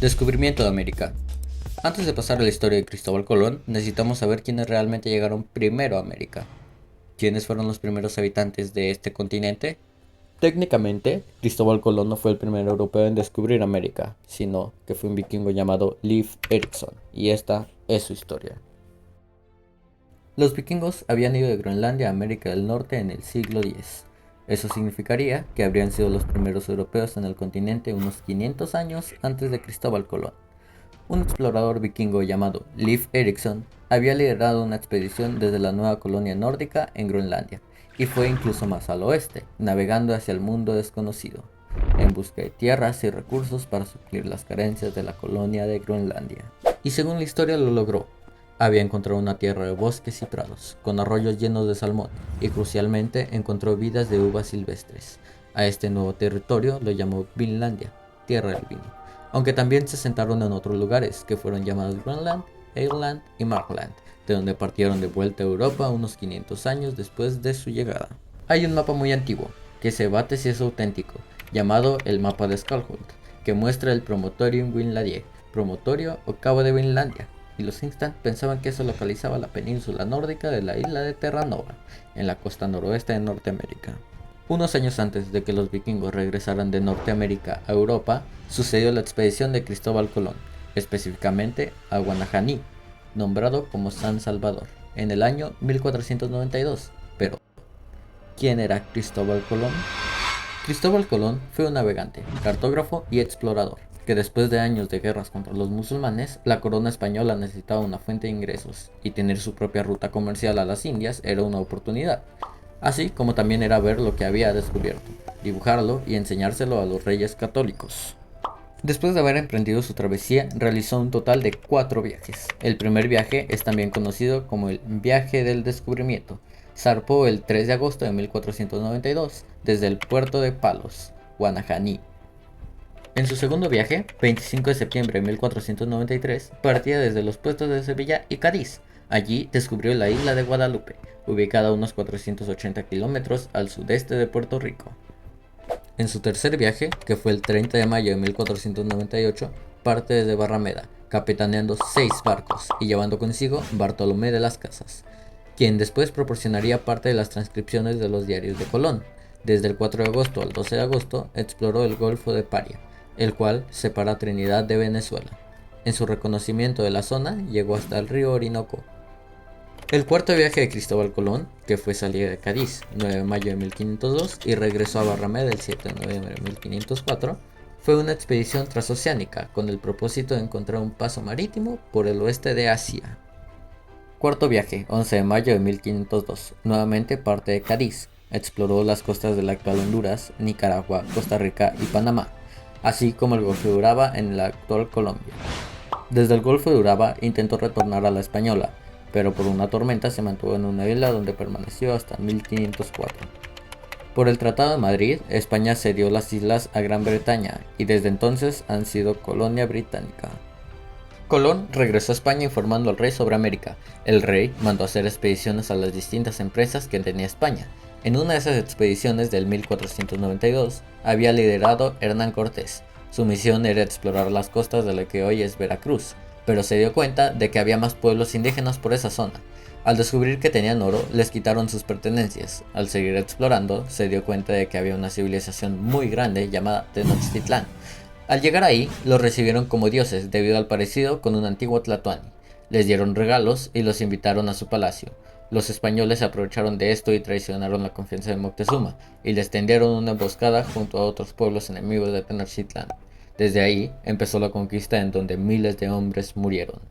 Descubrimiento de América. Antes de pasar a la historia de Cristóbal Colón, necesitamos saber quiénes realmente llegaron primero a América. ¿Quiénes fueron los primeros habitantes de este continente? Técnicamente, Cristóbal Colón no fue el primer europeo en descubrir América, sino que fue un vikingo llamado Leif Erikson, y esta es su historia. Los vikingos habían ido de Groenlandia a América del Norte en el siglo X. Eso significaría que habrían sido los primeros europeos en el continente unos 500 años antes de Cristóbal Colón. Un explorador vikingo llamado Leif Erikson había liderado una expedición desde la nueva colonia nórdica en Groenlandia, y fue incluso más al oeste, navegando hacia el mundo desconocido, en busca de tierras y recursos para suplir las carencias de la colonia de Groenlandia. Y según la historia lo logró. Había encontrado una tierra de bosques y prados, con arroyos llenos de salmón, y crucialmente encontró vidas de uvas silvestres. A este nuevo territorio lo llamó Vinlandia, tierra del vino, aunque también se asentaron en otros lugares que fueron llamados Grönland, Eirland y Markland, de donde partieron de vuelta a Europa unos 500 años después de su llegada. Hay un mapa muy antiguo, que se debate si es auténtico, llamado el mapa de Skalholt, que muestra el Promontorium Vinlandiae, promontorio o cabo de Vinlandia, y los Instant pensaban que eso localizaba la península nórdica de la isla de Terranova, en la costa noroeste de Norteamérica. Unos años antes de que los vikingos regresaran de Norteamérica a Europa, sucedió la expedición de Cristóbal Colón, específicamente a Guanajaní, nombrado como San Salvador, en el año 1492. Pero, ¿quién era Cristóbal Colón? Cristóbal Colón fue un navegante, cartógrafo y explorador, que después de años de guerras contra los musulmanes, la corona española necesitaba una fuente de ingresos, y tener su propia ruta comercial a las Indias era una oportunidad, así como también era ver lo que había descubierto, dibujarlo y enseñárselo a los reyes católicos. Después de haber emprendido su travesía, realizó un total de 4 viajes. El primer viaje es también conocido como el Viaje del Descubrimiento. Zarpó el 3 de agosto de 1492 desde el puerto de Palos, Guanajaní. En su segundo viaje, 25 de septiembre de 1493, partía desde los puestos de Sevilla y Cádiz. Allí descubrió la isla de Guadalupe, ubicada a unos 480 kilómetros al sudeste de Puerto Rico. En su tercer viaje, que fue el 30 de mayo de 1498, parte desde Barrameda, capitaneando 6 barcos y llevando consigo Bartolomé de las Casas, quien después proporcionaría parte de las transcripciones de los diarios de Colón. Desde el 4 de agosto al 12 de agosto exploró el Golfo de Paria, el cual separa Trinidad de Venezuela. En su reconocimiento de la zona llegó hasta el río Orinoco. El cuarto viaje de Cristóbal Colón, que fue salir de Cádiz 9 de mayo de 1502 y regresó a Barrameda el 7 de noviembre de 1504, fue una expedición transoceánica con el propósito de encontrar un paso marítimo por el oeste de Asia. Cuarto viaje, 11 de mayo de 1502, nuevamente parte de Cádiz. Exploró las costas de la actual Honduras, Nicaragua, Costa Rica y Panamá, así como el Golfo de Urabá en la actual Colombia. Desde el Golfo de Urabá intentó retornar a la Española, pero por una tormenta se mantuvo en una isla donde permaneció hasta 1504. Por el Tratado de Madrid, España cedió las islas a Gran Bretaña y desde entonces han sido colonia británica. Colón regresó a España informando al rey sobre América. El rey mandó hacer expediciones a las distintas empresas que tenía España. En una de esas expediciones del 1492 había liderado Hernán Cortés. Su misión era explorar las costas de lo que hoy es Veracruz, pero se dio cuenta de que había más pueblos indígenas por esa zona. Al descubrir que tenían oro, les quitaron sus pertenencias. Al seguir explorando, se dio cuenta de que había una civilización muy grande llamada Tenochtitlán. Al llegar ahí, los recibieron como dioses debido al parecido con un antiguo tlatoani. Les dieron regalos y los invitaron a su palacio. Los españoles se aprovecharon de esto y traicionaron la confianza de Moctezuma, y les tendieron una emboscada junto a otros pueblos enemigos de Tenochtitlán. Desde ahí empezó la conquista en donde miles de hombres murieron.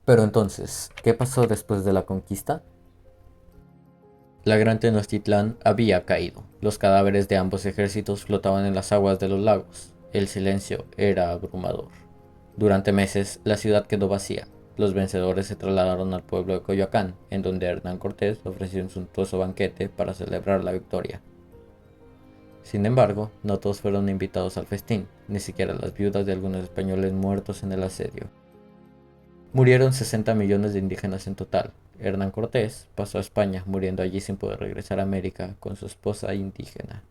Pero entonces, ¿qué pasó después de la conquista? La gran Tenochtitlán había caído. Los cadáveres de ambos ejércitos flotaban en las aguas de los lagos. El silencio era abrumador. Durante meses, la ciudad quedó vacía. Los vencedores se trasladaron al pueblo de Coyoacán, en donde Hernán Cortés ofreció un suntuoso banquete para celebrar la victoria. Sin embargo, no todos fueron invitados al festín, ni siquiera las viudas de algunos españoles muertos en el asedio. Murieron 60 millones de indígenas en total. Hernán Cortés pasó a España, muriendo allí sin poder regresar a América con su esposa indígena.